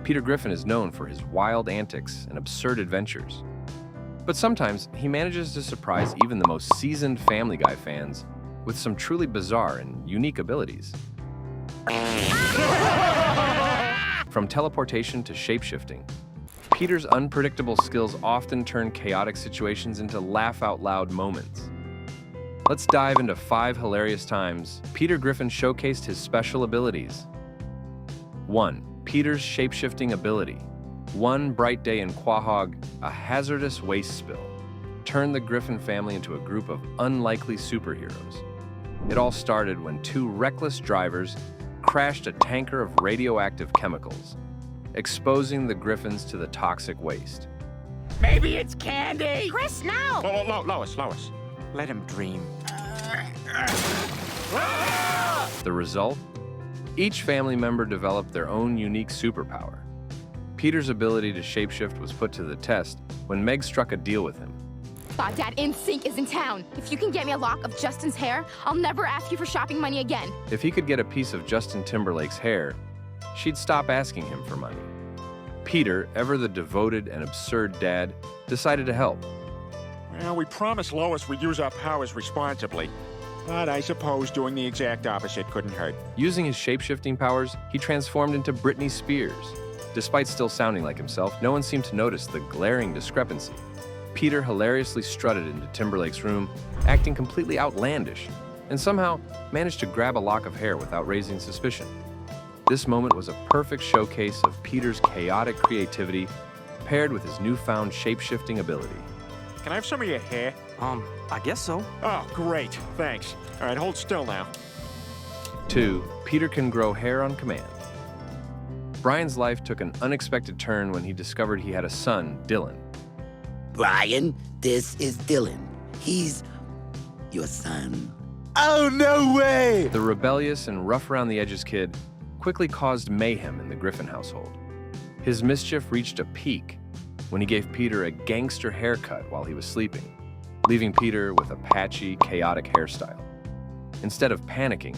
Peter Griffin is known for his wild antics and absurd adventures. But sometimes he manages to surprise even the most seasoned Family Guy fans with some truly bizarre and unique abilities. From teleportation to shapeshifting, Peter's unpredictable skills often turn chaotic situations into laugh-out-loud moments. Let's dive into 5 hilarious times Peter Griffin showcased his special abilities. 1. Peter's shapeshifting ability. One bright day in Quahog, a hazardous waste spill turned the Griffin family into a group of unlikely superheroes. It all started when 2 reckless drivers crashed a tanker of radioactive chemicals, exposing the Griffins to the toxic waste. Maybe it's candy! Chris, no! Lois. Let him dream. The result? Each family member developed their own unique superpower. Peter's ability to shapeshift was put to the test when Meg struck a deal with him. Dad, NSYNC is in town. If you can get me a lock of Justin's hair, I'll never ask you for shopping money again. If he could get a piece of Justin Timberlake's hair, she'd stop asking him for money. Peter, ever the devoted and absurd dad, decided to help. Well, we promised Lois we'd use our powers responsibly. But I suppose doing the exact opposite couldn't hurt. Using his shape-shifting powers, he transformed into Britney Spears. Despite still sounding like himself, no one seemed to notice the glaring discrepancy. Peter hilariously strutted into Timberlake's room, acting completely outlandish, and somehow managed to grab a lock of hair without raising suspicion. This moment was a perfect showcase of Peter's chaotic creativity paired with his newfound shape-shifting ability. Can I have some of your hair? I guess so. Oh, great. Thanks. All right, hold still now. 2. Peter can grow hair on command. Brian's life took an unexpected turn when he discovered he had a son, Dylan. Brian, this is Dylan. He's your son. Oh, no way! The rebellious and rough-around-the-edges kid quickly caused mayhem in the Griffin household. His mischief reached a peak when he gave Peter a gangster haircut while he was sleeping, leaving Peter with a patchy, chaotic hairstyle. Instead of panicking,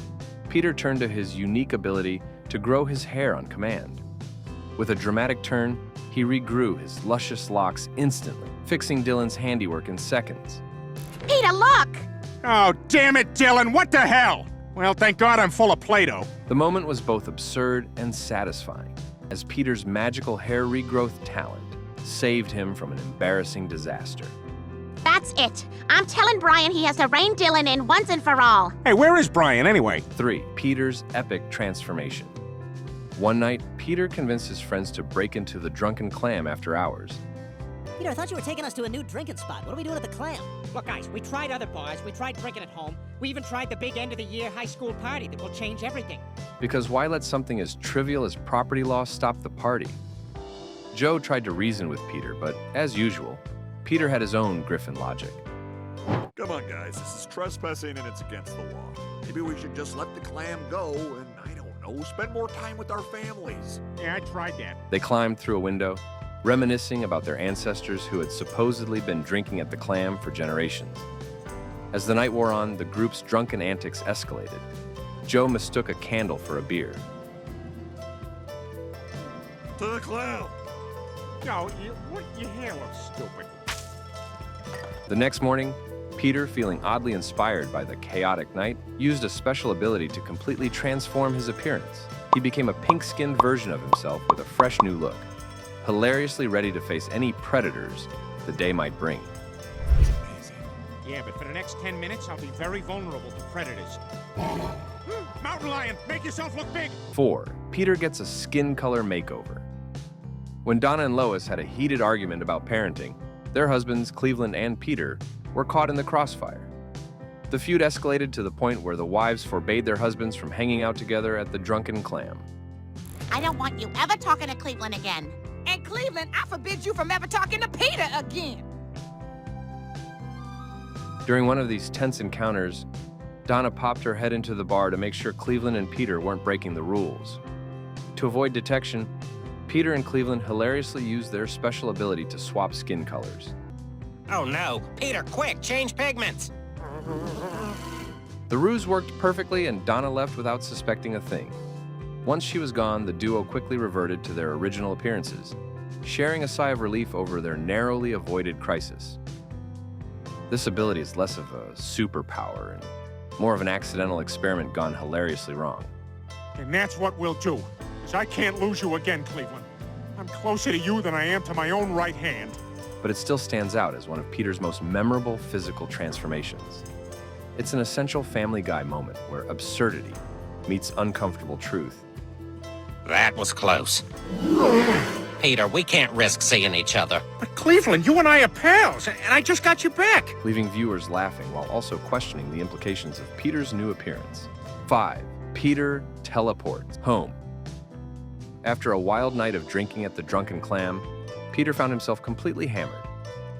Peter turned to his unique ability to grow his hair on command. With a dramatic turn, he regrew his luscious locks instantly, fixing Dylan's handiwork in seconds. Peter, look! Oh, damn it, Dylan, what the hell? Well, thank God I'm full of Play-Doh. The moment was both absurd and satisfying, as Peter's magical hair regrowth talent saved him from an embarrassing disaster. That's it. I'm telling Brian he has to rein Dylan in once and for all. Hey, where is Brian anyway? 3. Peter's epic transformation. One night, Peter convinced his friends to break into the Drunken Clam after hours. Peter, I thought you were taking us to a new drinking spot. What are we doing at the Clam? Look, guys, we tried other bars. We tried drinking at home. We even tried the big end-of-the-year high school party that will change everything. Because why let something as trivial as property law stop the party? Joe tried to reason with Peter, but as usual, Peter had his own Griffin logic. Come on, guys. This is trespassing and it's against the law. Maybe we should just let the Clam go and, I don't know, spend more time with our families. Yeah, I tried that. They climbed through a window, reminiscing about their ancestors who had supposedly been drinking at the Clam for generations. As the night wore on, the group's drunken antics escalated. Joe mistook a candle for a beer. To the Clam! No, your hair looks stupid. The next morning, Peter, feeling oddly inspired by the chaotic night, used a special ability to completely transform his appearance. He became a pink-skinned version of himself with a fresh new look, hilariously ready to face any predators the day might bring. Yeah, but for the next 10 minutes, I'll be very vulnerable to predators. Mountain lion, make yourself look big! 4. Peter gets a skin color makeover. When Donna and Lois had a heated argument about parenting, their husbands, Cleveland and Peter, were caught in the crossfire. The feud escalated to the point where the wives forbade their husbands from hanging out together at the Drunken Clam. I don't want you ever talking to Cleveland again. And Cleveland, I forbid you from ever talking to Peter again. During one of these tense encounters, Donna popped her head into the bar to make sure Cleveland and Peter weren't breaking the rules. To avoid detection, Peter and Cleveland hilariously used their special ability to swap skin colors. Oh no! Peter, quick, change pigments! The ruse worked perfectly and Donna left without suspecting a thing. Once she was gone, the duo quickly reverted to their original appearances, sharing a sigh of relief over their narrowly avoided crisis. This ability is less of a superpower and more of an accidental experiment gone hilariously wrong. And that's what we'll do, because I can't lose you again, Cleveland. I'm closer to you than I am to my own right hand. But it still stands out as one of Peter's most memorable physical transformations. It's an essential Family Guy moment where absurdity meets uncomfortable truth. That was close. Peter, we can't risk seeing each other. But Cleveland, you and I are pals, and I just got you back. Leaving viewers laughing while also questioning the implications of Peter's new appearance. 5. Peter teleports home. After a wild night of drinking at the Drunken Clam, Peter found himself completely hammered.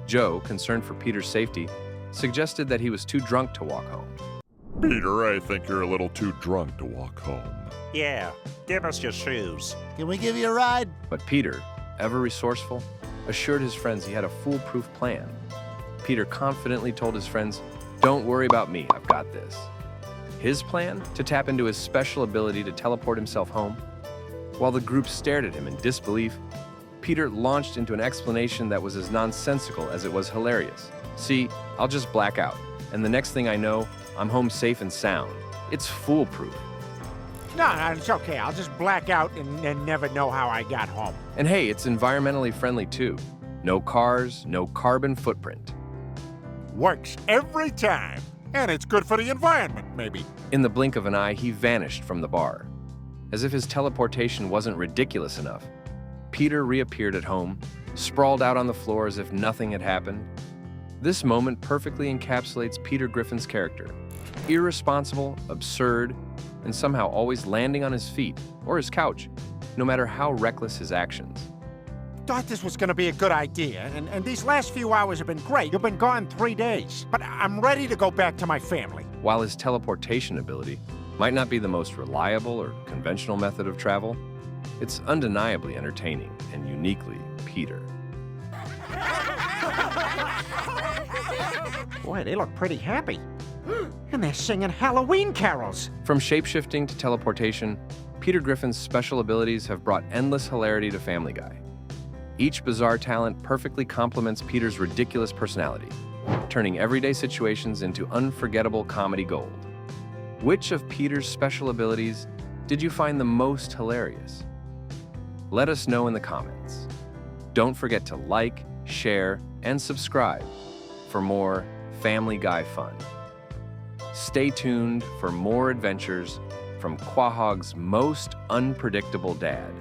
Joe, concerned for Peter's safety, suggested that he was too drunk to walk home. Peter, I think you're a little too drunk to walk home. Yeah, give us your shoes. Can we give you a ride? But Peter, ever resourceful, assured his friends he had a foolproof plan. Peter confidently told his friends, "Don't worry about me, I've got this." His plan? To tap into his special ability to teleport himself home? While the group stared at him in disbelief, Peter launched into an explanation that was as nonsensical as it was hilarious. "See, I'll just black out, and the next thing I know, I'm home safe and sound. It's foolproof." No, it's okay. I'll just black out and never know how I got home. And hey, it's environmentally friendly too. No cars, no carbon footprint. Works every time. And it's good for the environment, maybe. In the blink of an eye, he vanished from the bar. As if his teleportation wasn't ridiculous enough, Peter reappeared at home, sprawled out on the floor as if nothing had happened. This moment perfectly encapsulates Peter Griffin's character. Irresponsible, absurd, and somehow always landing on his feet or his couch, no matter how reckless his actions. Thought this was gonna be a good idea, and these last few hours have been great. You've been gone 3 days, but I'm ready to go back to my family. While his teleportation ability might not be the most reliable or conventional method of travel, it's undeniably entertaining and uniquely Peter. Boy, they look pretty happy. And they're singing Halloween carols. From shapeshifting to teleportation, Peter Griffin's special abilities have brought endless hilarity to Family Guy. Each bizarre talent perfectly complements Peter's ridiculous personality, turning everyday situations into unforgettable comedy gold. Which of Peter's special abilities did you find the most hilarious? Let us know in the comments. Don't forget to like, share, and subscribe for more Family Guy fun. Stay tuned for more adventures from Quahog's most unpredictable dad.